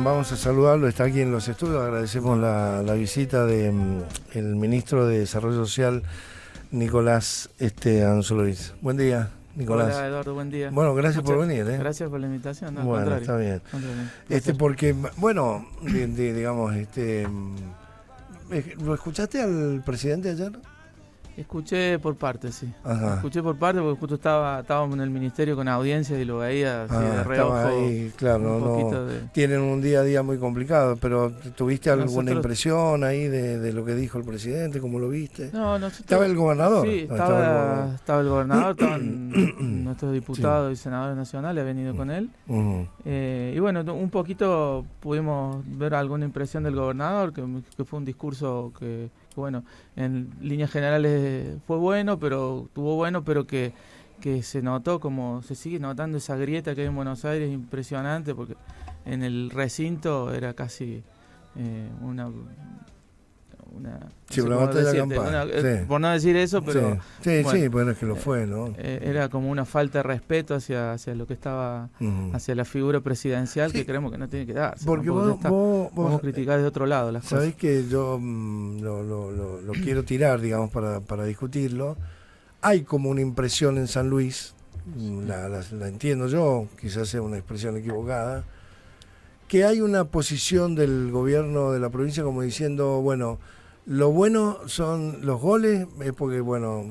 vamos a saludarlo, está aquí en los estudios, agradecemos la visita del ministro de Desarrollo Social, Nicolás Ansolovic. Buen día, Nicolás. Hola, Eduardo, buen día. Bueno, gracias por venir. Gracias por la invitación. No, bueno, al contrario. está bien. Porque, bueno, digamos, ¿lo escuchaste al presidente ayer? Escuché por parte, sí. Ajá. Escuché por parte porque justo estábamos en el ministerio con audiencia y lo veía así de reojo. Ahí, claro, tienen un día a día muy complicado, pero ¿tuviste alguna impresión ahí de lo que dijo el presidente? ¿Cómo lo viste? No, ¿Estaba el gobernador? Sí, estaba el gobernador, estaban nuestros diputados y senadores nacionales, he venido con él. Y bueno, un poquito pudimos ver alguna impresión del gobernador, que fue un discurso que bueno, en líneas generales fue bueno, pero que se notó, como se sigue notando esa grieta que hay en Buenos Aires, impresionante, porque en el recinto era casi una sí, no sé sí. Por no decir eso, pero sí, bueno, es que lo fue, ¿no? Era como una falta de respeto hacia lo que estaba, hacia la figura presidencial, que creemos que no tiene que darse. Porque vos criticar de otro lado las cosas. Sabés que yo lo quiero tirar, digamos, para discutirlo. Hay como una impresión en San Luis, la entiendo yo, quizás sea una expresión equivocada, que hay una posición del gobierno de la provincia como diciendo, bueno, lo bueno son los goles, es porque, bueno,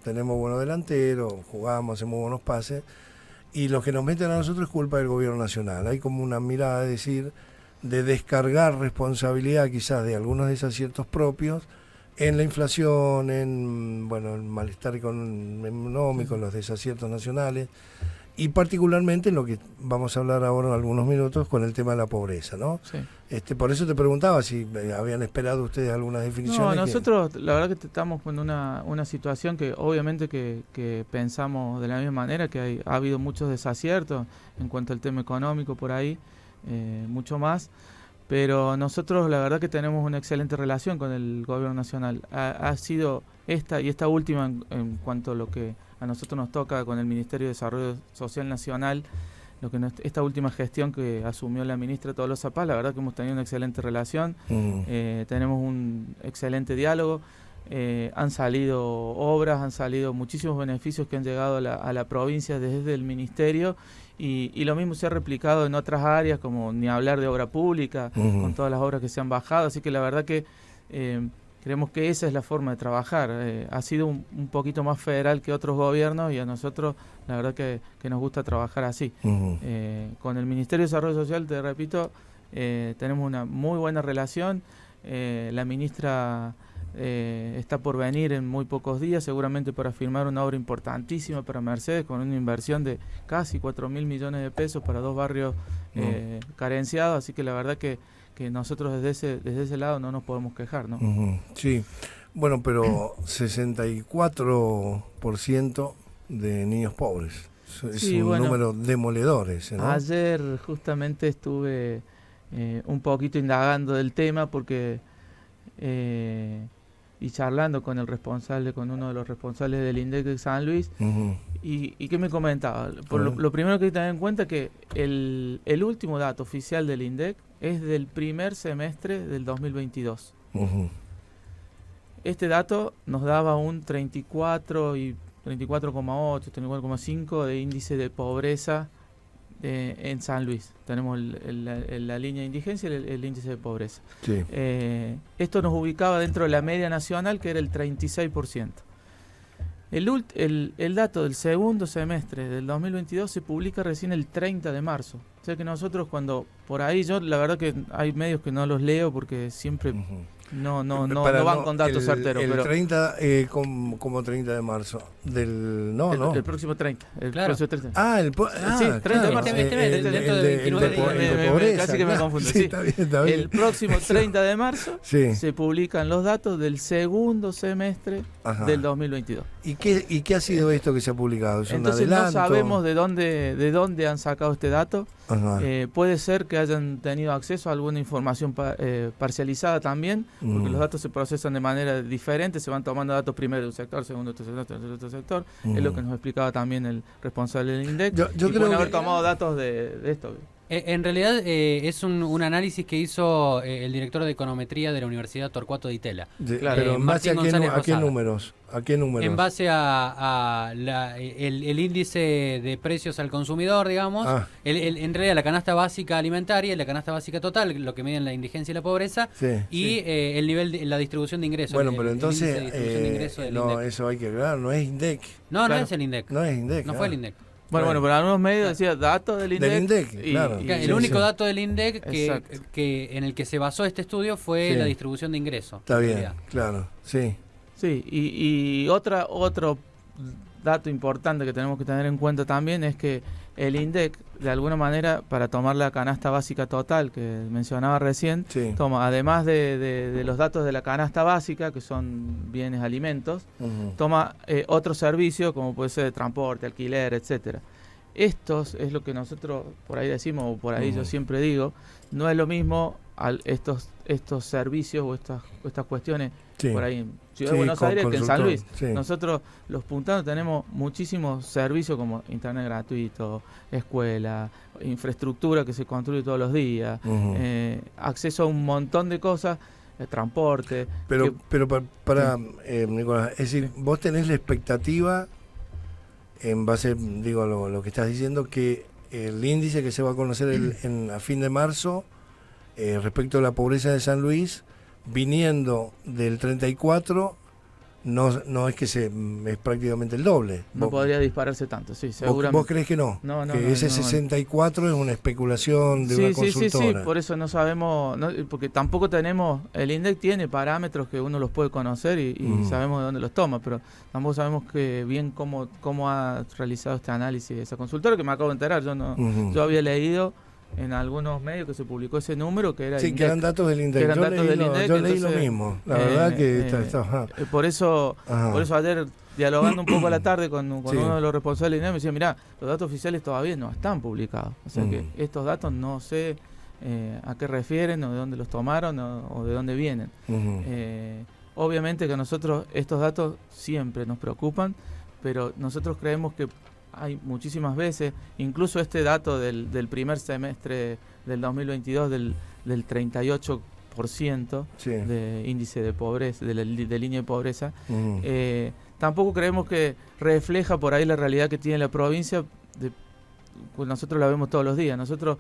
tenemos buenos delanteros, jugamos, hacemos buenos pases, y los que nos meten a nosotros es culpa del gobierno nacional. Hay como una mirada de decir, de descargar responsabilidad quizás de algunos desaciertos propios en la inflación, en el malestar económico, en los desaciertos nacionales, y particularmente en lo que vamos a hablar ahora en algunos minutos con el tema de la pobreza, ¿no? Sí. Por eso te preguntaba si habían esperado ustedes algunas definiciones. No, nosotros la verdad que estamos con una situación que obviamente que pensamos de la misma manera, que ha habido muchos desaciertos en cuanto al tema económico por ahí, mucho más, pero nosotros la verdad que tenemos una excelente relación con el gobierno nacional. Ha sido esta última en cuanto a lo que a nosotros nos toca con el Ministerio de Desarrollo Social Nacional, esta última gestión que asumió la ministra Tolosa Paz, la verdad que hemos tenido una excelente relación, tenemos un excelente diálogo, han salido obras, han salido muchísimos beneficios que han llegado a la provincia desde el ministerio, y lo mismo se ha replicado en otras áreas, como ni hablar de obra pública, con todas las obras que se han bajado, así que la verdad que creemos que esa es la forma de trabajar. Ha sido un poquito más federal que otros gobiernos, y a nosotros la verdad que nos gusta trabajar así. Con el Ministerio de Desarrollo Social, te repito, tenemos una muy buena relación. La ministra está por venir en muy pocos días, seguramente para firmar una obra importantísima para Mercedes, con una inversión de casi 4.000 millones de pesos para 2 barrios carenciados, así que la verdad que nosotros desde ese lado no nos podemos quejar, ¿no? Sí, bueno, pero 64% de niños pobres, es un número demoledor ese, ¿no? Ayer justamente estuve un poquito indagando del tema porque y charlando con uno de los responsables del INDEC de San Luis, y que me comentaba, lo primero que hay que tener en cuenta que el último dato oficial del INDEC es del primer semestre del 2022. Este dato nos daba un 34,8, 34,5 de índice de pobreza en San Luis. Tenemos la línea de indigencia y el índice de pobreza. Sí. Esto nos ubicaba dentro de la media nacional, que era el 36%. El dato del segundo semestre del 2022 se publica recién el 30 de marzo. O sea que nosotros cuando por ahí, yo la verdad que hay medios que no los leo porque siempre no van con datos certeros. El pero 30, como 30 de marzo. El próximo 30. Próximo 30. Sí, 30 de marzo. De pobreza. Casi que me confundo. Sí, está bien. El próximo 30 de marzo se publican los datos del segundo semestre del 2022. ¿Y qué ha sido esto que se ha publicado? ¿Es Entonces un adelanto? No sabemos de dónde han sacado este dato. Puede ser que hayan tenido acceso a alguna información parcializada también, porque los datos se procesan de manera diferente, se van tomando datos primero de un sector, segundo de otro sector, es lo que nos explicaba también el responsable del INDEC, yo creo pueden haber tomado datos de esto. En realidad es un análisis que hizo el director de econometría de la Universidad Torcuato Di Tella. Claro, pero en base a qué números. ¿A qué números? En base a el índice de precios al consumidor, digamos, en realidad la canasta básica alimentaria y la canasta básica total, lo que miden la indigencia y la pobreza, el nivel de la distribución de ingresos. Bueno, pero entonces, eso hay que aclarar, no es INDEC. No es el INDEC. No es INDEC. No fue el INDEC. Bueno, pero algunos medios decían datos del INDEC. Del INDEC, claro. El único dato del INDEC que en el que se basó este estudio fue la distribución de ingresos. Está bien, claro, sí. Sí, y otro dato importante que tenemos que tener en cuenta también es que el INDEC, de alguna manera, para tomar la canasta básica total que mencionaba recién, toma, además de los datos de la canasta básica, que son bienes, alimentos, toma otros servicios, como puede ser transporte, alquiler, etcétera. Estos es lo que nosotros por ahí decimos, o por ahí yo siempre digo, no es lo mismo estos servicios o estas cuestiones por ahí en Ciudad de Buenos Aires que en San Luis. Nosotros los puntanos tenemos muchísimos servicios como internet gratuito, escuela, infraestructura que se construye todos los días, acceso a un montón de cosas, transporte. Pero para Nicolás, es decir, vos tenés la expectativa, en base, digo, a lo que estás diciendo, que el índice que se va a conocer a fin de marzo respecto a la pobreza de San Luis, viniendo del 34, no es que es prácticamente el doble. No podría dispararse tanto, sí, seguramente. ¿Vos crees que no? No, que ese 64 es una especulación de una consultora. Sí, por eso no sabemos, porque tampoco tenemos, el INDEC tiene parámetros que uno los puede conocer y sabemos de dónde los toma, pero tampoco sabemos bien cómo ha realizado este análisis esa consultora, que me acabo de enterar, yo había leído en algunos medios que se publicó ese número que era INDEC. Que eran datos del INDEC. Yo leí lo mismo. La verdad que por eso ayer, dialogando un poco a la tarde con uno de los responsables del INDEC, me decía, mirá, los datos oficiales todavía no están publicados. O sea que estos datos no sé a qué refieren, o de dónde los tomaron, o de dónde vienen. Obviamente que a nosotros estos datos siempre nos preocupan, pero nosotros creemos que hay muchísimas veces, incluso este dato del primer semestre del 2022 del 38% de índice de pobreza, de línea de pobreza, tampoco creemos que refleja por ahí la realidad que tiene la provincia, pues nosotros la vemos todos los días. Nosotros,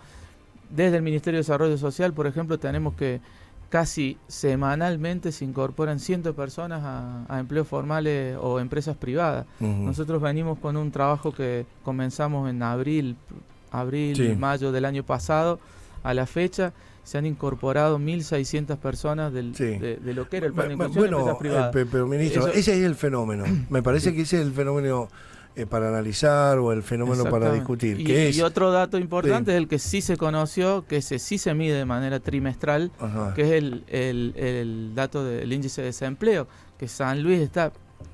desde el Ministerio de Desarrollo Social, por ejemplo, tenemos que casi semanalmente se incorporan cientos de personas a empleos formales o empresas privadas. Nosotros venimos con un trabajo que comenzamos en abril, mayo del año pasado. A la fecha se han incorporado 1.600 personas de lo que era el plan de inclusión de empresas privadas. Pero ministro, ese es el fenómeno. Me parece que ese es el fenómeno para analizar, o el fenómeno para discutir. Y otro dato importante es el que sí se conoció, que sí se mide de manera trimestral, que es el dato del índice de desempleo, que San Luis está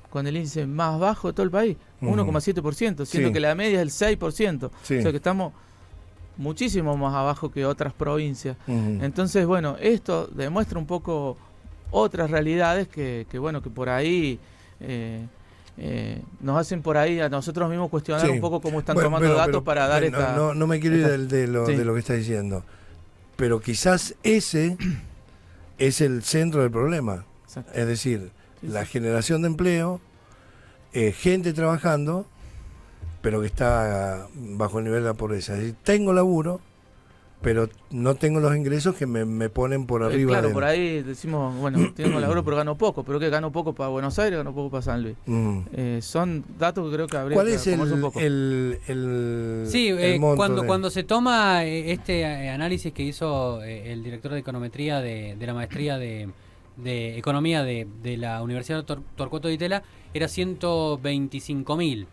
con el índice más bajo de todo el país, 1,7%, siendo que la media es el 6%. O sea que estamos muchísimo más abajo que otras provincias. Entonces, bueno, esto demuestra un poco otras realidades que por ahí nos hacen por ahí a nosotros mismos cuestionar un poco cómo están tomando datos para dar esta... No me quiero ir de lo que estás diciendo, pero quizás ese es el centro del problema. Exacto. Es decir, la generación de empleo, gente trabajando, pero que está bajo el nivel de la pobreza. Es decir, tengo laburo, pero no tengo los ingresos que me ponen por arriba. Claro, por ahí decimos, tengo laburo pero gano poco, pero que gano poco para Buenos Aires, gano poco para San Luis. Son datos que creo que habría que tomarse un poco. Cuando se toma este análisis que hizo el director de econometría de la maestría de economía de la Universidad Torcuato Di Tella, era 125.000.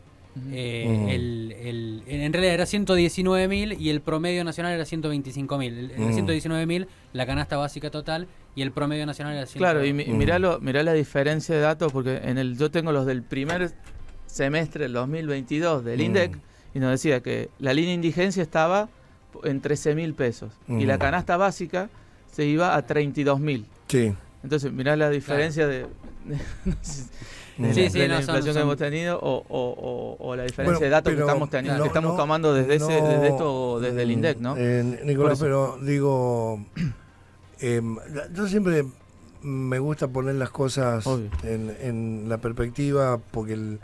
En realidad era 119.000 y el promedio nacional era 125.000. 119.000 la canasta básica total y el promedio nacional era 100.000. Claro, y mirá la diferencia de datos, porque yo tengo los del primer semestre del 2022 del INDEC, y nos decía que la línea de indigencia estaba en 13.000 pesos y la canasta básica se iba a 32.000. Sí. Entonces mirá la diferencia de la inflación que hemos tenido o la diferencia de datos que estamos teniendo, que estamos tomando desde desde el INDEC, ¿no? Nicolás, pero digo, yo siempre me gusta poner las cosas en la perspectiva, porque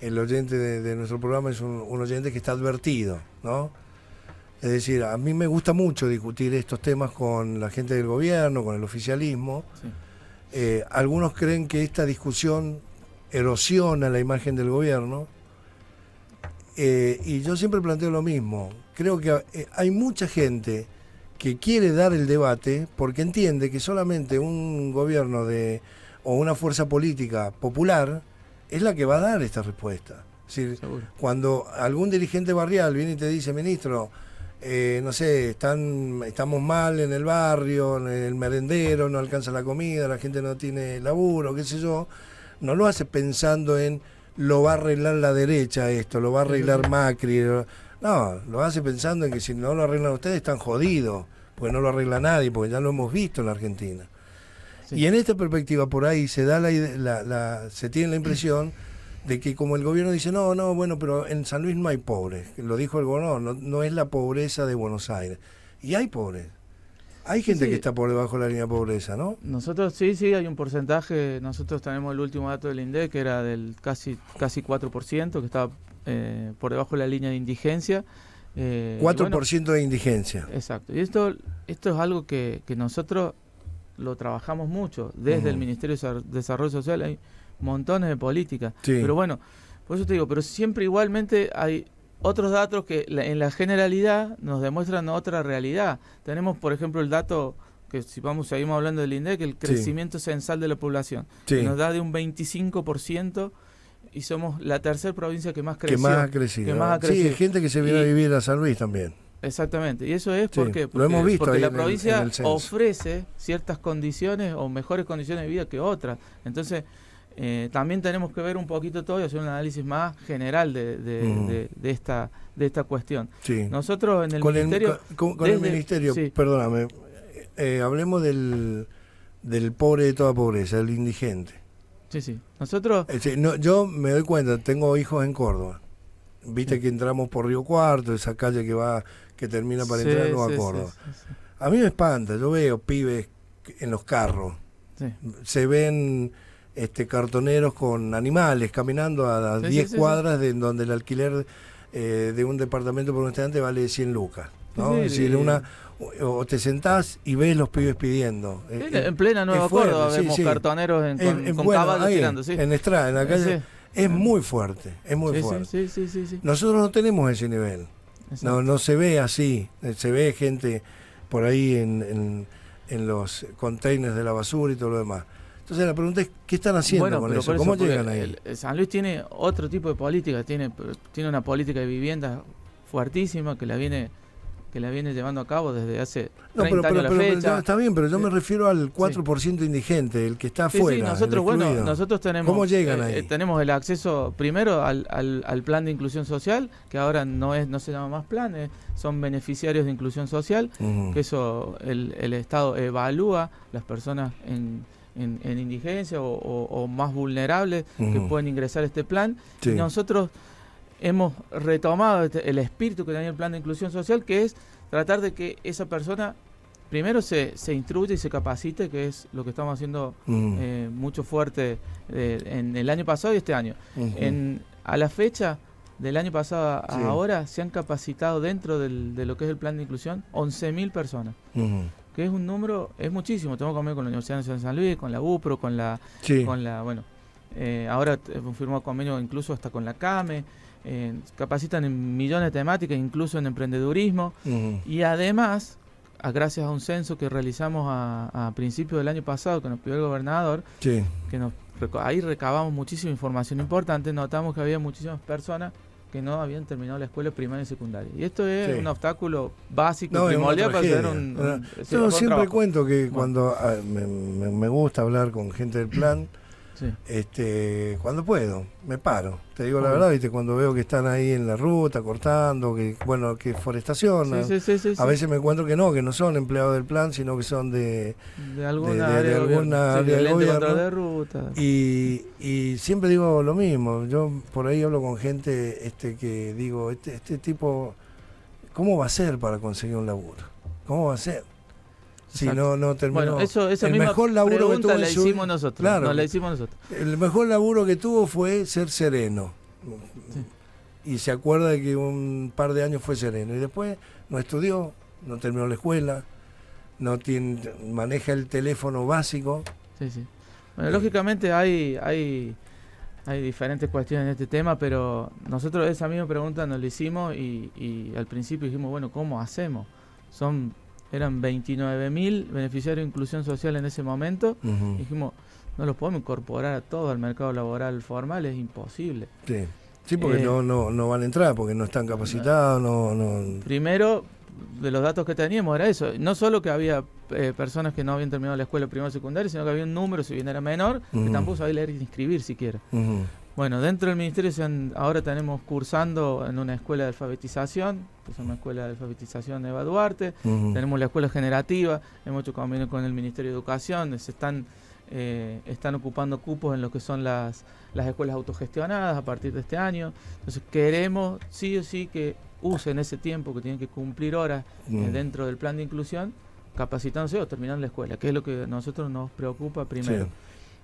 el oyente de nuestro programa es un oyente que está advertido, ¿no? Es decir, a mí me gusta mucho discutir estos temas con la gente del gobierno, con el oficialismo. Sí. Algunos creen que esta discusión erosiona la imagen del gobierno, y yo siempre planteo lo mismo. Creo que hay mucha gente que quiere dar el debate porque entiende que solamente un gobierno o una fuerza política popular es la que va a dar esta respuesta. Es decir, cuando algún dirigente barrial viene y te dice, ministro, no sé, estamos mal en el barrio, en el merendero, no alcanza la comida, la gente no tiene laburo, qué sé yo, no lo hace pensando en lo va a arreglar la derecha esto, lo va a arreglar Macri, no, lo hace pensando en que si no lo arreglan ustedes están jodidos, porque no lo arregla nadie, porque ya lo hemos visto en la Argentina. Sí. Y en esta perspectiva por ahí se da se tiene la impresión de que como el gobierno dice, bueno, pero en San Luis no hay pobres, lo dijo el gobernador, no es la pobreza de Buenos Aires. Y hay pobres. Hay gente que está por debajo de la línea de pobreza, ¿no? Nosotros sí, hay un porcentaje. Nosotros tenemos el último dato del INDEC, que era del casi 4%, que estaba por debajo de la línea de indigencia. 4% de indigencia. Exacto. Y esto es algo que nosotros lo trabajamos mucho. Desde el Ministerio de Desarrollo Social hay montones de políticas. Sí. Pero bueno, por eso te digo, pero siempre igualmente hay otros datos que en la generalidad nos demuestran otra realidad. Tenemos, por ejemplo, el dato que seguimos hablando del INDEC, el crecimiento censal de la población, que nos da de un 25% y somos la tercera provincia que más creció. Que más ha crecido. Sí, hay gente que se viene a vivir a San Luis también. Exactamente, y eso es porque lo hemos visto porque la provincia ofrece ciertas condiciones o mejores condiciones de vida que otras. Entonces, también tenemos que ver un poquito todo y hacer un análisis más general de esta cuestión. Sí. Nosotros en el ministerio... El ministerio, perdóname, hablemos del pobre de toda pobreza, el indigente. Sí. Nosotros... yo me doy cuenta, tengo hijos en Córdoba. Viste que entramos por Río Cuarto, esa calle que termina para entrar a Nueva Córdoba. Sí. A mí me espanta, yo veo pibes en los carros. Sí. Se ven cartoneros con animales caminando a 10 cuadras de donde el alquiler de un departamento por un estudiante vale 100 lucas, ¿no? Es decir, o te sentás y ves los pibes pidiendo. En plena Nueva Córdoba vemos cartoneros con caballos tirando. En Estrada, en la calle. Es muy fuerte, es muy fuerte. Sí. Nosotros no tenemos ese nivel. No se ve así. Se ve gente por ahí en los containers de la basura y todo lo demás. Entonces la pregunta es, ¿qué están haciendo con eso? ¿Cómo llegan ahí? San Luis tiene otro tipo de política, tiene una política de vivienda fuertísima que la viene llevando a cabo desde hace 30 años a la fecha. Está bien, pero yo me refiero al 4% indigente, el que está afuera. Sí, nosotros tenemos... ¿Cómo llegan ahí? Tenemos el acceso primero al plan de inclusión social, que ahora no se llama más plan, son beneficiarios de inclusión social, que eso el Estado evalúa las personas en indigencia o más vulnerables que pueden ingresar a este plan. Y nosotros hemos retomado el espíritu que tenía el plan de inclusión social, que es tratar de que esa persona primero se instruya y se capacite, que es lo que estamos haciendo mucho fuerte en el año pasado y este año. A la fecha del año pasado a ahora se han capacitado dentro de lo que es el plan de inclusión 11.000 personas. Que es un número, es muchísimo. Tenemos convenio con la Universidad Nacional de San Luis, con la UPRO, ahora hemos firmado convenio incluso hasta con la CAME, capacitan en millones de temáticas, incluso en emprendedurismo, y además, gracias a un censo que realizamos a principios del año pasado, que nos pidió el gobernador, que ahí recabamos muchísima información importante, notamos que había muchísimas personas que no habían terminado la escuela primaria y secundaria. Y esto es un obstáculo básico, primordial para hacer yo siempre cuento que cuando me gusta hablar con gente del plan, Sí. Cuando puedo, me paro. Te digo la verdad, ¿viste? Cuando veo que están ahí en la ruta cortando, que forestación. Sí. A veces me encuentro que no son empleados del plan, sino que son de alguna área de gobierno. De ruta. Y siempre digo lo mismo. Yo por ahí hablo con gente que digo, este tipo, ¿cómo va a ser para conseguir un laburo? ¿Cómo va a ser? Si no terminó. Bueno, esa el misma mejor laburo que tuvo la hicimos nosotros. Claro, la hicimos nosotros. El mejor laburo que tuvo fue ser sereno. Sí. Y se acuerda de que un par de años fue sereno. Y después no estudió, no terminó la escuela, maneja el teléfono básico. Sí. Bueno, lógicamente hay diferentes cuestiones en este tema, pero nosotros esa misma pregunta nos la hicimos y al principio dijimos, bueno, ¿cómo hacemos? Eran 29.000 beneficiarios de inclusión social en ese momento. Uh-huh. Dijimos, no los podemos incorporar a todos al mercado laboral formal, es imposible. Sí, porque no van a entrar, porque no están capacitados. No. Primero, de los datos que teníamos era eso. No solo que había personas que no habían terminado la escuela primaria o secundaria, sino que había un número, si bien era menor, uh-huh, que tampoco sabía leer y inscribir siquiera. Uh-huh. Bueno, dentro del ministerio ahora tenemos cursando en una escuela de alfabetización, que es una escuela de alfabetización Eva Duarte, uh-huh, tenemos la escuela generativa, hemos hecho convenio con el Ministerio de Educación, se están ocupando cupos en lo que son las escuelas autogestionadas a partir de este año. Entonces queremos sí o sí que usen ese tiempo que tienen que cumplir horas dentro del plan de inclusión, capacitándose o terminando la escuela, que es lo que a nosotros nos preocupa primero. Sí.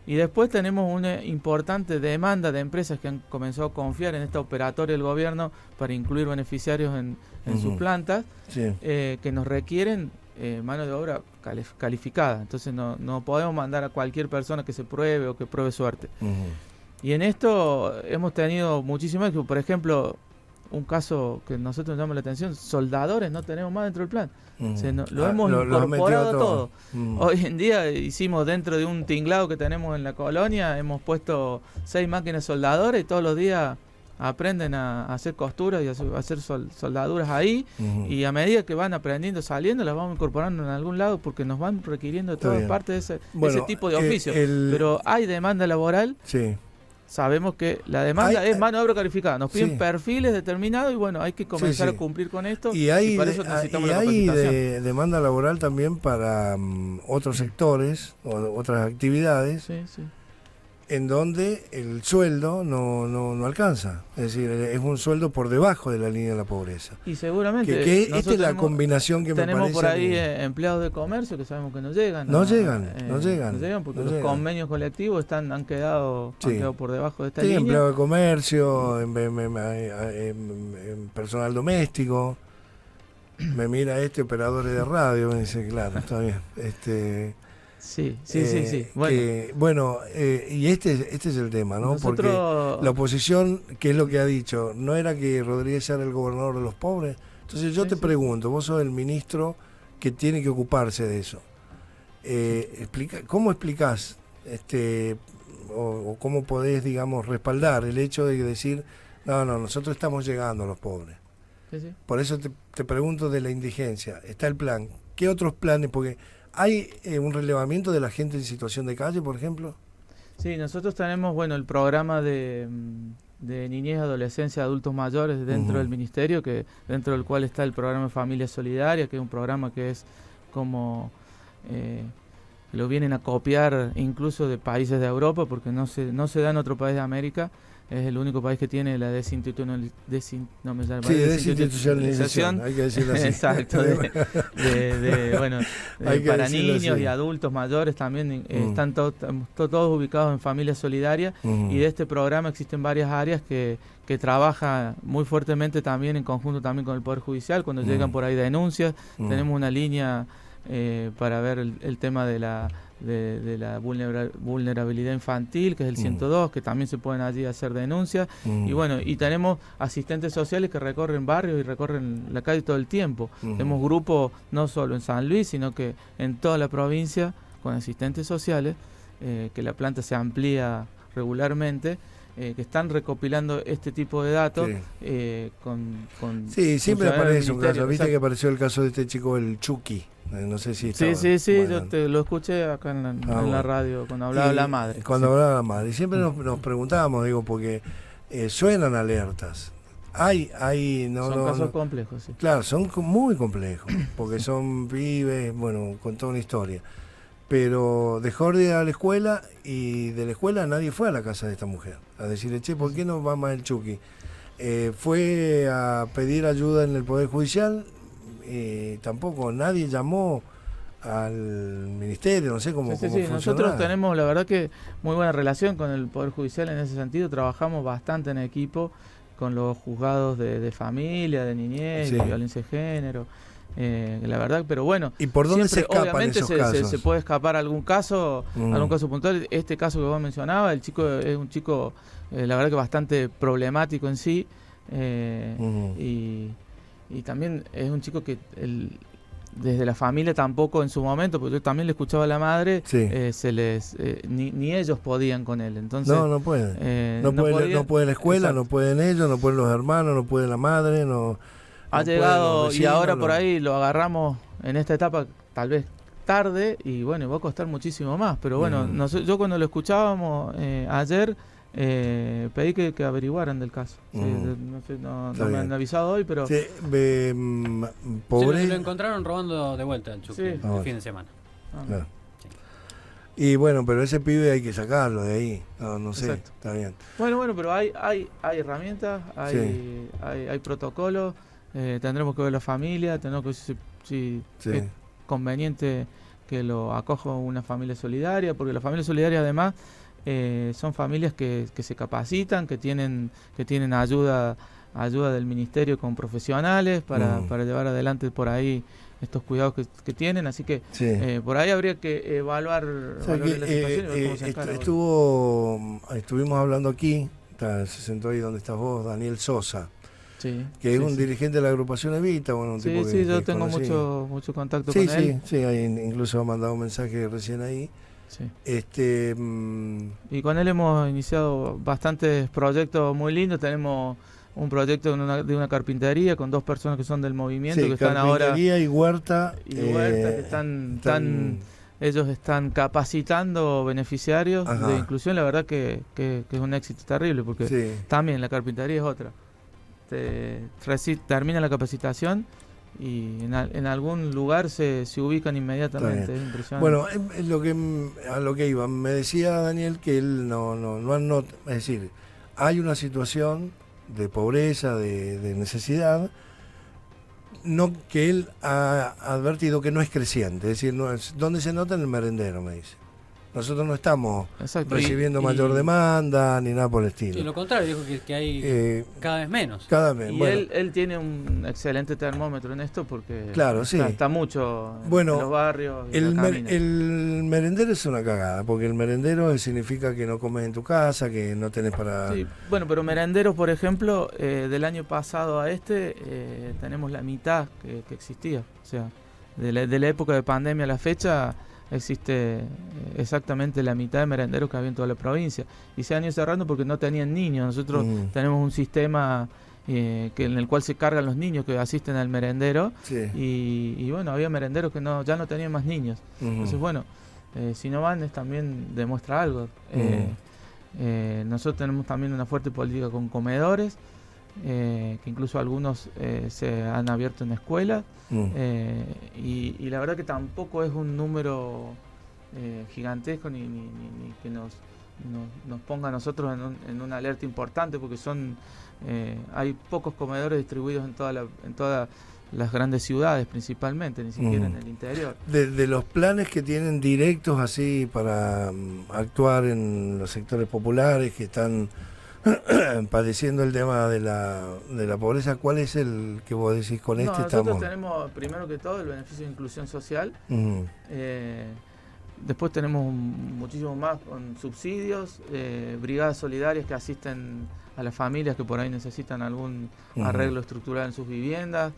Y después tenemos una importante demanda de empresas que han comenzado a confiar en esta operatoria del gobierno para incluir beneficiarios en uh-huh, sus plantas, sí, que nos requieren mano de obra calificada. Entonces no podemos mandar a cualquier persona que se pruebe o que pruebe suerte. Uh-huh. Y en esto hemos tenido muchísimo éxito. Por ejemplo, un caso que nosotros nos llama la atención, soldadores no tenemos más dentro del plan. Uh-huh. Lo hemos incorporado todo. Uh-huh. Hoy en día hicimos dentro de un tinglado que tenemos en la colonia, hemos puesto 6 máquinas soldadoras y todos los días aprenden a hacer costuras y a hacer soldaduras ahí. Uh-huh. Y a medida que van aprendiendo, saliendo, las vamos incorporando en algún lado porque nos van requiriendo de todas partes ese tipo de oficio. Pero hay demanda laboral. Sí. Sabemos que la demanda es mano de obra calificada. Nos piden perfiles determinados y bueno, hay que comenzar a cumplir con esto. Y para eso necesitamos la capacitación. Y hay demanda laboral también para otros sectores o otras actividades. Sí. En donde el sueldo no alcanza. Es decir, es un sueldo por debajo de la línea de la pobreza. Y seguramente que esta es la combinación que me parece. Tenemos por ahí empleados de comercio que sabemos que no llegan. No llegan porque los convenios colectivos han quedado por debajo de esta línea. Empleado de comercio, en personal doméstico. Me mira operadores de radio, me dice, claro, está bien. Sí. Y este es el tema, ¿no? Porque la oposición, ¿qué es lo que ha dicho? ¿No era que Rodríguez era el gobernador de los pobres? Entonces yo te pregunto, vos sos el ministro que tiene que ocuparse de eso. ¿Cómo explicás o cómo podés, digamos, respaldar el hecho de decir, no, nosotros estamos llegando a los pobres? Sí. Por eso te pregunto de la indigencia. Está el plan. ¿Qué otros planes? Porque ¿hay un relevamiento de la gente en situación de calle, por ejemplo? Sí, nosotros tenemos el programa de niñez, adolescencia, adultos mayores dentro del ministerio, que dentro del cual está el programa de Familia Solidaria, que es un programa que es como lo vienen a copiar incluso de países de Europa, porque no se da en otro país de América. Es el único país que tiene la desinstitucionalización. Hay que decirlo así. Exacto. Para niños así. Y adultos mayores también están todos ubicados en familias solidarias. Y de este programa existen varias áreas que trabaja muy fuertemente también en conjunto también con el Poder Judicial. Cuando llegan por ahí denuncias, tenemos una línea para ver el tema de la vulnerabilidad infantil, que es el 102, que también se pueden allí hacer denuncias. Y tenemos asistentes sociales que recorren barrios y recorren la calle todo el tiempo. Tenemos grupos no solo en San Luis, sino que en toda la provincia con asistentes sociales, que la planta se amplía regularmente, que están recopilando este tipo de datos sí, siempre aparece un caso. Viste que apareció el caso de este chico, el Chucky. No sé si estaba, sí, yo lo escuché acá en la radio cuando hablaba la madre. Cuando hablaba la madre. Y siempre nos preguntábamos, digo, porque suenan alertas. Son casos complejos, sí. Claro, son muy complejos, porque son pibes, bueno, con toda una historia. Pero dejó de ir a la escuela y de la escuela nadie fue a la casa de esta mujer a decirle, che, ¿por qué no va más el Chucky? Fue a pedir ayuda en el Poder Judicial y tampoco nadie llamó al ministerio, no sé cómo funcionará. Nosotros tenemos, la verdad, que muy buena relación con el Poder Judicial en ese sentido, trabajamos bastante en equipo con los juzgados de familia, de niñez, de violencia de género. La verdad, pero bueno, ¿y por dónde se escapan obviamente esos casos? Se puede escapar algún caso puntual. Este caso que vos mencionabas, el chico es un chico, la verdad, que bastante problemático en sí, y también es un chico que desde la familia tampoco en su momento, porque yo también le escuchaba a la madre, ni ellos podían con él. Entonces no pueden. No puede la escuela, exacto. No pueden ellos, no pueden los hermanos, no puede la madre, ha llegado vecinos, y ahora por ahí lo agarramos en esta etapa tal vez tarde y bueno, va a costar muchísimo más, pero bueno, yo cuando lo escuchábamos ayer pedí que averiguaran del caso. No me han avisado hoy, pero pobre... lo encontraron robando de vuelta el Chucky el fin de semana. Claro. Sí. Y bueno, pero ese pibe hay que sacarlo de ahí. No sé, exacto. Está bien. Bueno, pero hay herramientas, hay protocolos. Tendremos que ver la familia, tendremos que ver si es conveniente que lo acoja una familia solidaria, porque las familias solidarias además son familias que se capacitan, que tienen ayuda del ministerio con profesionales para llevar adelante por ahí estos cuidados que tienen, así que por ahí habría que evaluar la situación. Estuvimos hablando aquí, se sentó ahí donde estás vos, Daniel Sosa. Que es un dirigente de la agrupación Evita, bueno, un tipo que yo tengo mucho contacto con él. Sí, incluso ha mandado un mensaje recién ahí. Sí. Y con él hemos iniciado bastantes proyectos muy lindos. Tenemos un proyecto de una carpintería con 2 personas que son del movimiento, que están ahora. Carpintería y huerta. Que ellos están capacitando beneficiarios de inclusión. La verdad que es un éxito terrible, porque también la carpintería es otra. Termina la capacitación y en algún lugar se ubican inmediatamente. Es impresionante. Bueno, a lo que iba, me decía Daniel que él no, es decir, hay una situación de pobreza, de necesidad, que él ha advertido que no es creciente, es decir, no es donde se nota en el merendero, me dice. Nosotros no estamos recibiendo mayor demanda ni nada por el estilo. Y lo contrario, dijo que hay cada vez menos. Cada vez. Y bueno, él tiene un excelente termómetro en esto porque está mucho en los barrios. El merendero es una cagada, porque el merendero significa que no comes en tu casa, que no tenés para... Sí, bueno, pero merenderos, por ejemplo, del año pasado a tenemos la mitad que existía. O sea, de la época de pandemia a la fecha... existe exactamente la mitad de merenderos que había en toda la provincia y se han ido cerrando porque no tenían niños. Nosotros tenemos un sistema en el cual se cargan los niños que asisten al merendero y bueno, había merenderos que ya no tenían más niños. Entonces bueno, si no van también demuestra algo. Nosotros tenemos también una fuerte política con comedores, que incluso algunos se han abierto en escuelas. Y la verdad que tampoco es un número gigantesco ni que nos ponga a nosotros en una alerta importante, porque hay pocos comedores distribuidos en todas las grandes ciudades principalmente, ni siquiera en el interior. De los planes que tienen directos así para actuar en los sectores populares que están padeciendo el tema de la pobreza, ¿cuál es el que vos decís con nosotros tenemos primero que todo el beneficio de inclusión social, después tenemos muchísimo más con subsidios, brigadas solidarias que asisten a las familias que por ahí necesitan algún arreglo estructural en sus viviendas,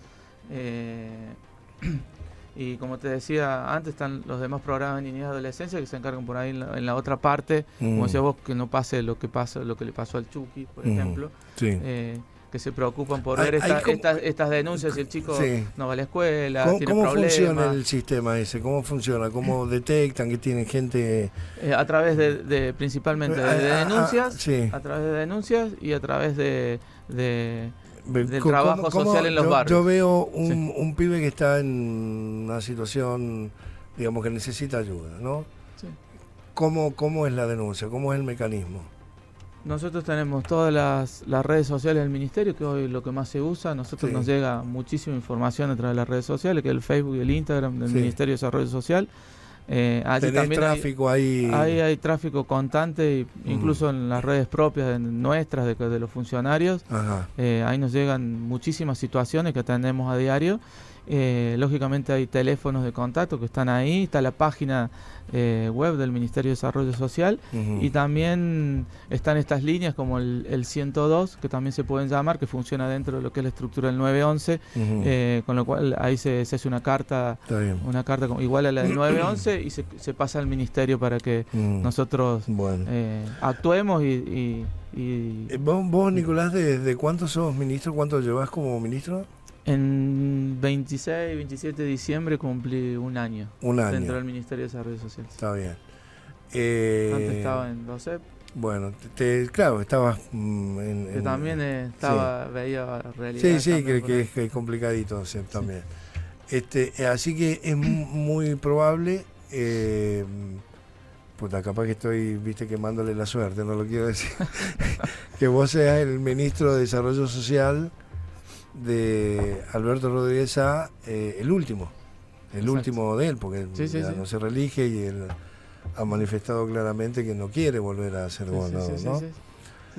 Y como te decía antes, están los demás programas de niñez y adolescencia que se encargan por ahí en la otra parte, como decías vos, que no pase lo que le pasó al Chucky, por ejemplo. Sí. Que se preocupan por ver estas denuncias, si el chico no va a la escuela, tiene ¿Cómo problemas. funciona el sistema ese? ¿Cómo funciona? ¿Cómo detectan que tienen gente...? A través de principalmente de denuncias, sí. a través de denuncias y a través del trabajo social en los barrios. Yo veo un pibe que está en una situación, digamos, que necesita ayuda, ¿no? Sí. ¿Cómo es la denuncia? ¿Cómo es el mecanismo? Nosotros tenemos todas las redes sociales del Ministerio, que hoy es lo que más se usa. Nosotros nos llega muchísima información a través de las redes sociales, que es el Facebook y el Instagram del Ministerio de Desarrollo Social. Allí también tráfico hay tráfico constante, incluso en las redes propias nuestras de los funcionarios. Ahí nos llegan muchísimas situaciones que atendemos a diario. Lógicamente hay teléfonos de contacto que están ahí, está la página web del Ministerio de Desarrollo Social y también están estas líneas como el 102 que también se pueden llamar, que funciona dentro de lo que es la estructura del 911, con lo cual ahí se hace una carta igual a la del 911 y se pasa al Ministerio para que nosotros actuemos y ¿Vos, Nicolás, ¿de cuánto sos ministro? ¿Cuánto llevas como ministro? En 26, 27 de diciembre cumplí un año. Dentro del Ministerio de Desarrollo Social. Está bien. Antes estaba en DOCEP. Bueno, claro, estabas que también veía realidad. Sí, que es complicadito DOCEP también. Así que es muy probable, puta, capaz que estoy, quemándole la suerte, no lo quiero decir, que vos seas el ministro de Desarrollo Social de Alberto Rodríguez Sá, el último de él, porque no se reelige y él ha manifestado claramente que no quiere volver a ser gobernador, ¿no?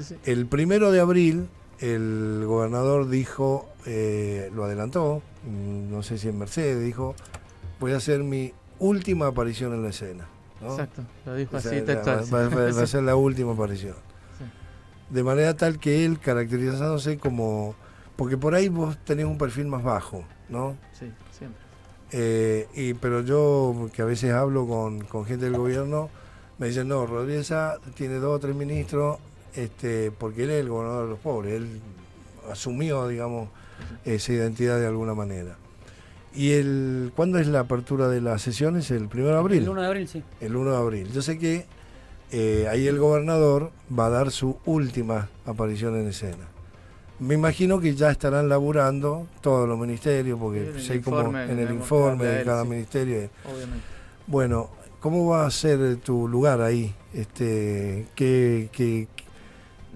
Sí. El 1 de abril el gobernador dijo, lo adelantó, no sé si en Mercedes, dijo, voy a hacer mi última aparición en la escena, ¿no? Exacto, lo dijo así textual. Va a ser la última aparición. De manera tal que él, caracterizándose como... Porque por ahí vos tenés un perfil más bajo, ¿no? Sí, siempre. Pero yo, que a veces hablo con gente del gobierno, me dicen, no, Rodríguez Sá tiene 2 o 3 ministros, porque él es el gobernador de los pobres, él asumió, digamos, esa identidad de alguna manera. ¿Y cuándo es la apertura de las sesiones? ¿El 1 de abril? El 1 de abril, sí. El 1 de abril. Yo sé que ahí el gobernador va a dar su última aparición en escena. Me imagino que ya estarán laburando todos los ministerios, porque sé como en el informe de cada ministerio. Obviamente. Bueno, ¿cómo va a ser tu lugar ahí? ¿Qué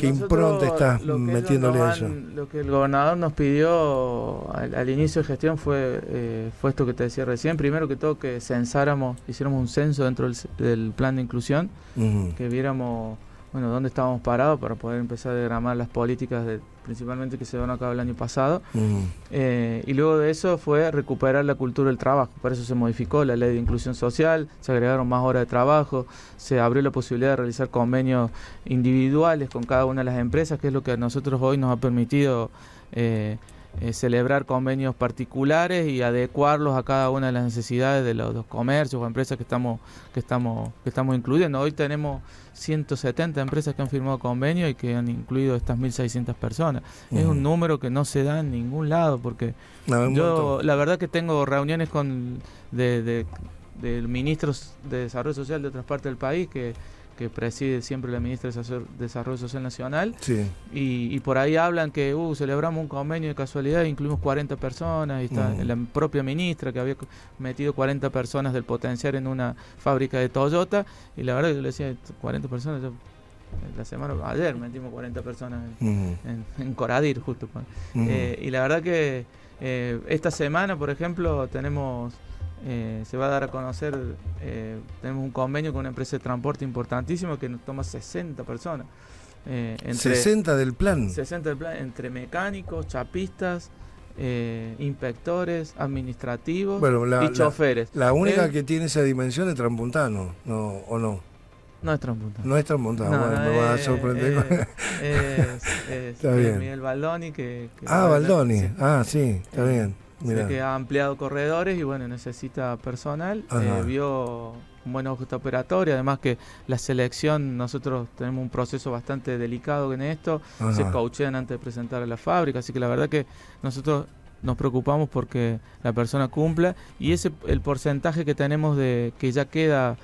impronta estás metiéndole a eso? Lo que el gobernador nos pidió al inicio de gestión fue esto que te decía recién. Primero que todo, que hiciéramos un censo dentro del plan de inclusión, que viéramos dónde estábamos parados para poder empezar a diagramar las políticas principalmente que se van a cabo el año pasado. Y luego de eso fue recuperar la cultura del trabajo. Por eso se modificó la ley de inclusión social, se agregaron más horas de trabajo, se abrió la posibilidad de realizar convenios individuales con cada una de las empresas, que es lo que a nosotros hoy nos ha permitido celebrar convenios particulares y adecuarlos a cada una de las necesidades de los comercios o empresas que estamos incluyendo. Hoy tenemos 170 empresas que han firmado convenios y que han incluido estas 1.600 personas. Es un número que no se da en ningún lado, porque yo la verdad que tengo reuniones de ministros de Desarrollo Social de otras partes del país que preside siempre la ministra de Desarrollo Social Nacional, y por ahí hablan que celebramos un convenio de casualidad e incluimos 40 personas, y está la propia ministra que había metido 40 personas del potencial en una fábrica de Toyota, y la verdad que yo le decía, 40 personas, ayer metimos 40 personas en Coradir justo. Y la verdad que esta semana, por ejemplo, se va a dar a conocer, tenemos un convenio con una empresa de transporte importantísima que nos toma 60 personas. 60 del plan. 60 del plan, entre mecánicos, chapistas, inspectores, administrativos y choferes. La única que tiene esa dimensión es Transpuntano, ¿no? ¿O no? No es Transpuntano. No es Transpuntano, me va a sorprender. Es Está bien. Miguel Baldoni. Baldoni, sí, está bien. sé que ha ampliado corredores y bueno, necesita personal. Vio un buen ojo operatorio, además que la selección, nosotros tenemos un proceso bastante delicado en esto, se coachean antes de presentar a la fábrica, así que la verdad que nosotros nos preocupamos porque la persona cumpla, y el porcentaje que tenemos de que ya queda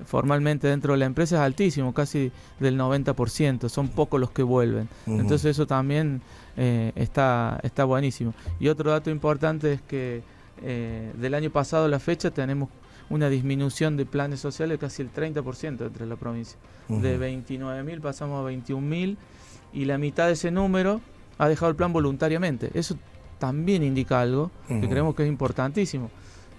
formalmente dentro de la empresa es altísimo, casi del 90%, son pocos los que vuelven. Entonces eso también está buenísimo. Y otro dato importante es que del año pasado a la fecha tenemos una disminución de planes sociales de casi el 30% entre la provincia. De 29.000 pasamos a 21.000 y la mitad de ese número ha dejado el plan voluntariamente. Eso también indica algo que creemos que es importantísimo,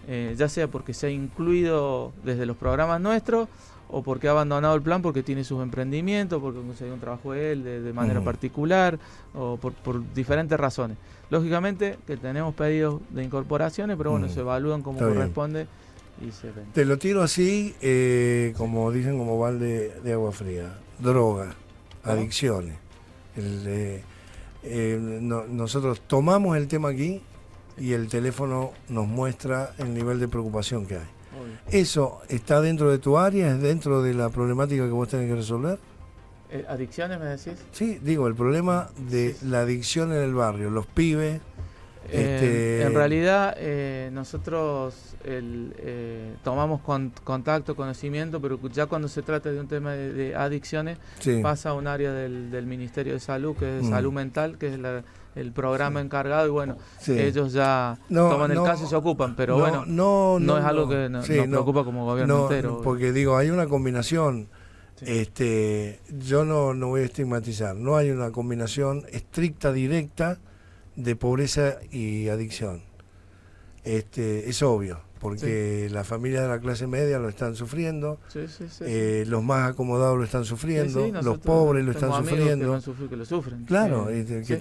ya sea porque se ha incluido desde los programas nuestros o porque ha abandonado el plan porque tiene sus emprendimientos, porque consiguió un trabajo él de manera particular o por diferentes razones. Lógicamente que tenemos pedidos de incorporaciones, pero bueno, se evalúan como corresponde y se ven. Te lo tiro así, como dicen, como balde de agua fría. Droga, adicciones. Nosotros tomamos el tema aquí y el teléfono nos muestra el nivel de preocupación que hay. Obvio. ¿Eso está dentro de tu área? ¿Es dentro de la problemática que vos tenés que resolver? ¿Adicciones me decís? Sí, digo, el problema de la adicción en el barrio, los pibes. En realidad nosotros tomamos contacto, conocimiento, pero ya cuando se trata de un tema de adicciones pasa a un área del Ministerio de Salud, que es Salud Mental, que es el programa encargado, y bueno, ellos ya toman el caso y se ocupan, pero no es algo que nos preocupa como gobierno entero. Porque digo, hay una combinación. Yo no voy a estigmatizar, no hay una combinación estricta, directa de pobreza y adicción. Es obvio, porque las familias de la clase media lo están sufriendo, los más acomodados lo están sufriendo, los pobres lo están sufriendo. Que lo sufren. Claro,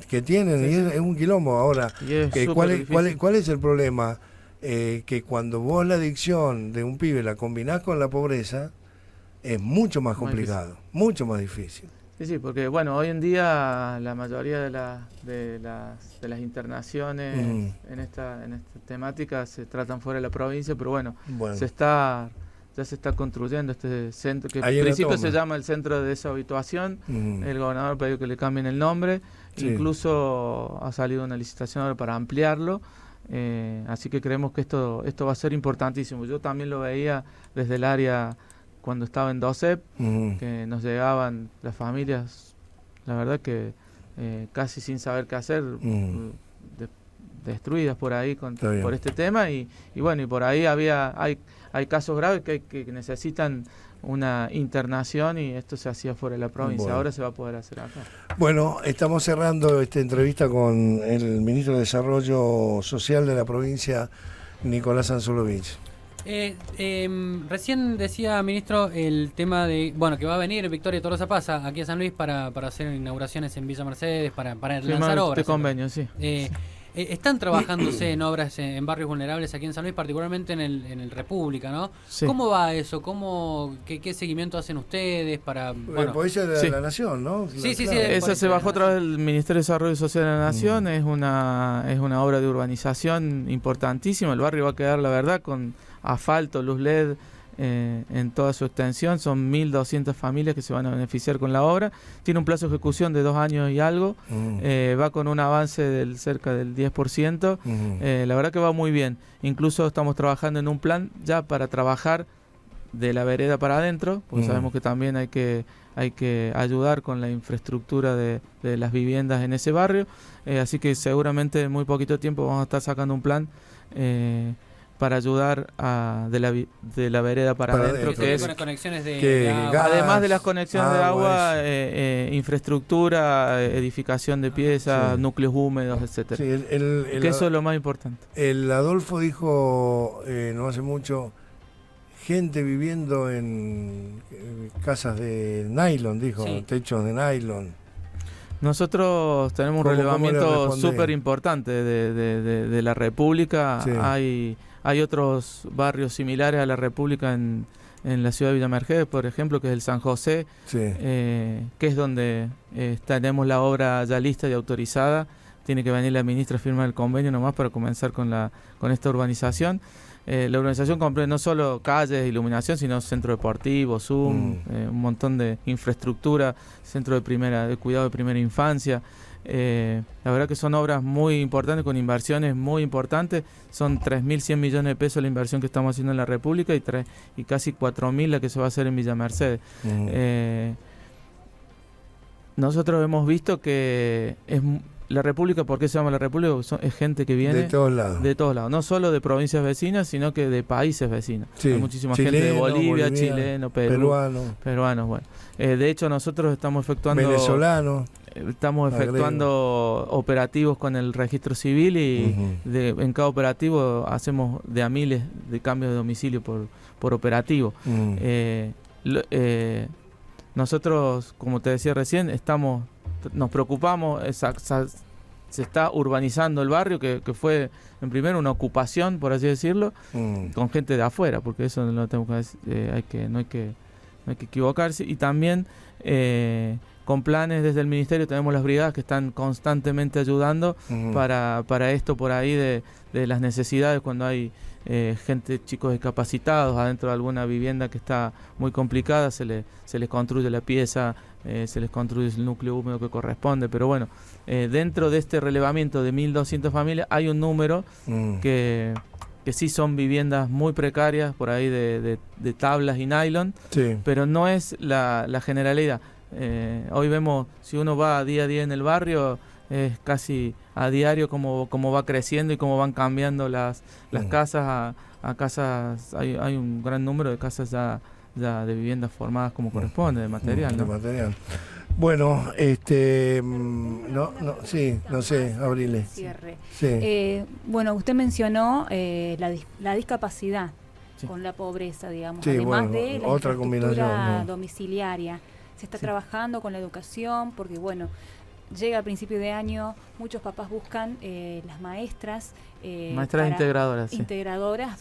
que tienen, y es un quilombo. Ahora, ¿cuál es el problema? Que cuando vos la adicción de un pibe la combinás con la pobreza, es mucho más complicado, mucho más difícil. Sí, porque bueno, hoy en día la mayoría de las internaciones en esta temática se tratan fuera de la provincia, pero bueno. Ya se está construyendo este centro, que al principio se llama el Centro de Deshabituación. El gobernador pidió que le cambien el nombre, incluso ha salido una licitación ahora para ampliarlo, así que creemos que esto va a ser importantísimo. Yo también lo veía desde el área cuando estaba en DOCEP, que nos llegaban las familias, la verdad que casi sin saber qué hacer, destruidas por ahí por este tema, y bueno, y por ahí hay casos graves que necesitan una internación, y esto se hacía fuera de la provincia, ahora se va a poder hacer acá. Bueno, estamos cerrando esta entrevista con el ministro de Desarrollo Social de la provincia, Nicolás Anzulovich. Recién decía, ministro, el tema de, que va a venir Victoria Tolosa Pasa aquí a San Luis para hacer inauguraciones en Villa Mercedes, para lanzar obras. Este convenio, sí. Están trabajándose en obras en barrios vulnerables aquí en San Luis, particularmente en el República, ¿no? Sí. ¿Cómo va eso? ¿Qué seguimiento hacen ustedes para...? Pues esa es de la Nación, ¿no? Sí. Esa se bajó a través del Ministerio de Desarrollo Social de la Nación, es una obra de urbanización importantísima. El barrio va a quedar, la verdad, con asfalto, luz LED en toda su extensión. Son 1.200 familias que se van a beneficiar con la obra. Tiene un plazo de ejecución de 2 años y algo. Va con un avance del cerca del 10%. La verdad que va muy bien. Incluso estamos trabajando en un plan ya para trabajar de la vereda para adentro, porque sabemos que también hay que ayudar con la infraestructura de las viviendas en ese barrio. Así que seguramente en muy poquito tiempo vamos a estar sacando un plan para ayudar de la vereda para adentro, que es conexiones de agua. Además de las conexiones de agua, infraestructura, edificación de piezas, núcleos húmedos, etcétera. Que eso es lo más importante. El Adolfo dijo no hace mucho, gente viviendo en casas de nylon, dijo, techos de nylon. Nosotros tenemos un relevamiento súper importante de la República. Hay otros barrios similares a la República en la ciudad de Villa Mercedes, por ejemplo, que es el San José, que es donde tenemos la obra ya lista y autorizada tiene que venir la ministra a firmar el convenio nomás para comenzar con esta urbanización. La urbanización comprende no solo calles, iluminación, sino centro deportivo, Zoom, un montón de infraestructura, centro de cuidado de primera infancia. La verdad que son obras muy importantes, con inversiones muy importantes. Son 3.100 millones de pesos la inversión que estamos haciendo en la República y casi 4.000 la que se va a hacer en Villa Mercedes. Nosotros hemos visto que la República, ¿por qué se llama la República? Es gente que viene de todos lados, no solo de provincias vecinas, sino que de países vecinos. Sí. Hay muchísima Chileno, gente de Bolivia, boliviano, chileno, peruanos, bueno. De hecho, nosotros estamos efectuando venezolano. Estamos efectuando operativos con el registro civil y en cada operativo hacemos de a miles de cambios de domicilio por operativo. Nosotros, como te decía recién, nos preocupamos, se está urbanizando el barrio, que fue en primero una ocupación, por así decirlo, con gente de afuera, porque eso no tenemos que no hay que equivocarse, y también con planes desde el ministerio tenemos las brigadas que están constantemente ayudando para esto por ahí de las necesidades cuando hay chicos discapacitados adentro de alguna vivienda que está muy complicada, se les construye la pieza, se les construye el núcleo húmedo que corresponde, pero bueno, dentro de este relevamiento de 1.200 familias hay un número que sí son viviendas muy precarias, por ahí de tablas y nylon, pero no es la generalidad. Hoy vemos, si uno va día a día en el barrio, es casi a diario cómo va creciendo y cómo van cambiando las casas a casas. Hay un gran número de casas ya de viviendas formadas como corresponde, de material, ¿no? De material. Bueno, no sé, Abrile. Cierre. Sí. Bueno, usted mencionó la discapacidad con la pobreza, digamos, sí, además de la otra infraestructura domiciliaria. Se está trabajando con la educación, porque bueno, llega a principio de año, muchos papás buscan las maestras integradoras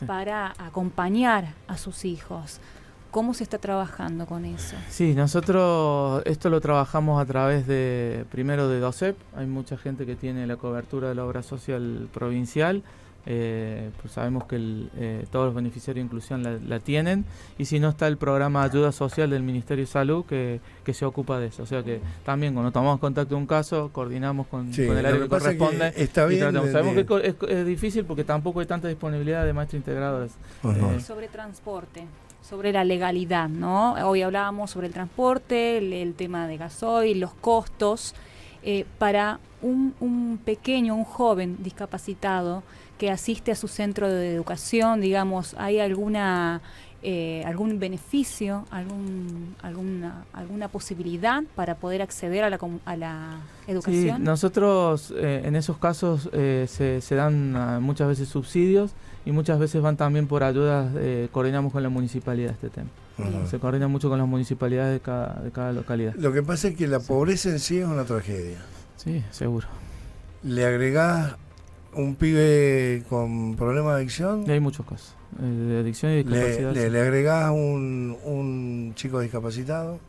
para acompañar a sus hijos. ¿Cómo se está trabajando con eso? Sí, nosotros esto lo trabajamos a través primero de DOCEP. Hay mucha gente que tiene la cobertura de la obra social provincial. Pues sabemos que todos los beneficiarios de inclusión la tienen, y si no, está el programa de ayuda social del Ministerio de Salud que se ocupa de eso. O sea que también cuando tomamos contacto de un caso, coordinamos con el área que corresponde. Está bien, sabemos que es difícil porque tampoco hay tanta disponibilidad de maestros integradores. Sobre transporte, sobre la legalidad, ¿no? Hoy hablábamos sobre el transporte, el tema de gasoil, los costos. Para un joven discapacitado que asiste a su centro de educación, digamos, ¿hay algún beneficio, alguna posibilidad para poder acceder a la educación? Sí, nosotros en esos casos se dan muchas veces subsidios y muchas veces van también por ayudas, coordinamos con la municipalidad este tema. Se coordina mucho con las municipalidades de cada localidad. Lo que pasa es que la pobreza en sí es una tragedia. Sí, seguro. Le agregás un pibe con problemas de adicción. Y hay muchos casos de adicción y discapacidad. Le agregás un chico discapacitado,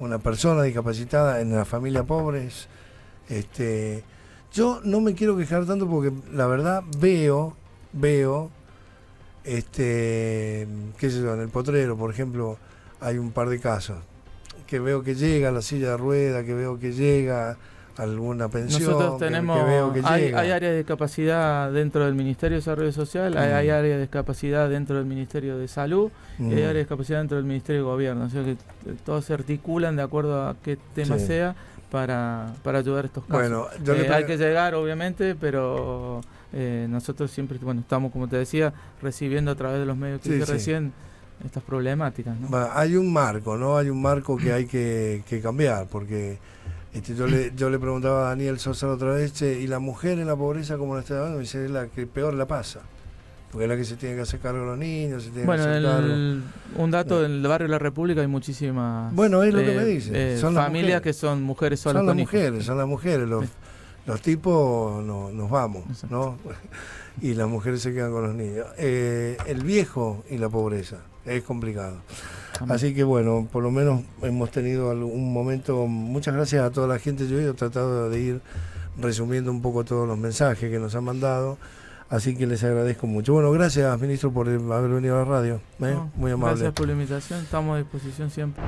una persona discapacitada en la familia pobre. Yo no me quiero quejar tanto porque la verdad veo qué sé yo, en el Potrero, por ejemplo, hay un par de casos que veo que llega a la silla de rueda, que veo que llega alguna pensión. Nosotros tenemos, que veo que hay llega. áreas de discapacidad dentro del Ministerio de Desarrollo Social, hay áreas de discapacidad dentro del Ministerio de Salud, y hay áreas de discapacidad dentro del Ministerio de Gobierno, o sea que todos se articulan de acuerdo a qué tema sea para ayudar a estos casos. Bueno, hay que llegar obviamente, pero nosotros siempre estamos, como te decía, recibiendo a través de los medios que dije recién estas problemáticas, ¿no? Hay un marco, ¿no? Hay un marco que hay que cambiar, porque yo le preguntaba a Daniel Sosa otra vez, ¿y la mujer en la pobreza cómo la está llevando? Me dice, es la que peor la pasa, porque es la que se tiene que hacer cargo de los niños, un dato del barrio de la República hay muchísimas es lo que me dicen, son familias que son mujeres solas son con las mujeres, los tipos nos vamos, ¿no? Y las mujeres se quedan con los niños. El viejo y la pobreza es complicado. Así que bueno, por lo menos hemos tenido un momento. Muchas gracias a toda la gente. Yo he tratado de ir resumiendo un poco todos los mensajes que nos han mandado. Así que les agradezco mucho. Bueno, gracias, ministro, por haber venido a la radio. No, muy amable. Gracias por la invitación, estamos a disposición siempre.